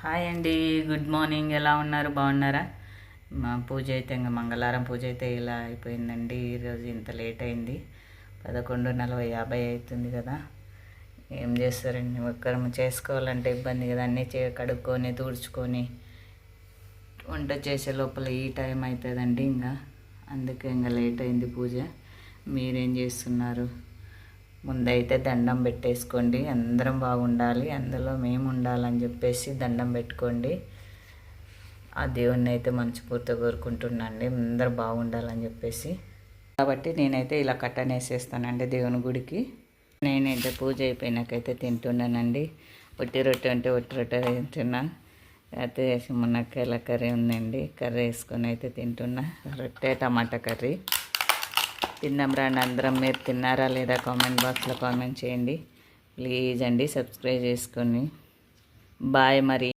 Hi అండి, good morning. ఎలా ఉన్నారు? బాగున్నారా? మా పూజ అయితే ఇంకా మంగళవారం పూజ అయితే ఇలా అయిపోయిందండి. ఈరోజు ఇంత లేట్ అయింది. 11:40 అవుతుంది కదా. ఏం చేస్తారండి, ఒక్కరు చేసుకోవాలంటే ఇబ్బంది కదా. అన్నీ కడుక్కొని తుడుచుకొని వంట చేసే లోపల ఈ టైం అవుతుందండి. అందుకే లేట్ అయింది పూజ. మీరేం చేస్తున్నారు? ముందైతే దండం పెట్టేసుకోండి. అందరం బాగుండాలి, అందులో మేము ఉండాలని చెప్పేసి దండం పెట్టుకోండి. ఆ దేవుణ్ణి అయితే మనస్ఫూర్తిగా కోరుకుంటున్నాండి, అందరూ బాగుండాలని చెప్పేసి. కాబట్టి నేనైతే ఇలా కట్టన్ వేసేస్తానండి దేవుని గుడికి. నేనైతే పూజ అయిపోయినాకైతే తింటున్నానండి. ఒట్టి రొట్టె అంటే ఒట్టి రొట్టె తింటున్నాను. అయితే మునక్కాయల కర్రీ ఉందండి, కర్రీ వేసుకొని అయితే తింటున్నా. రొట్టె టమాటా కర్రీ. తిన్నాం రండి అందరం. మీరు తిన్నారా లేదా కామెంట్ బాక్స్లో కామెంట్ చేయండి ప్లీజ్ అండి. సబ్స్క్రైబ్ చేసుకొని బాయ్ మరి.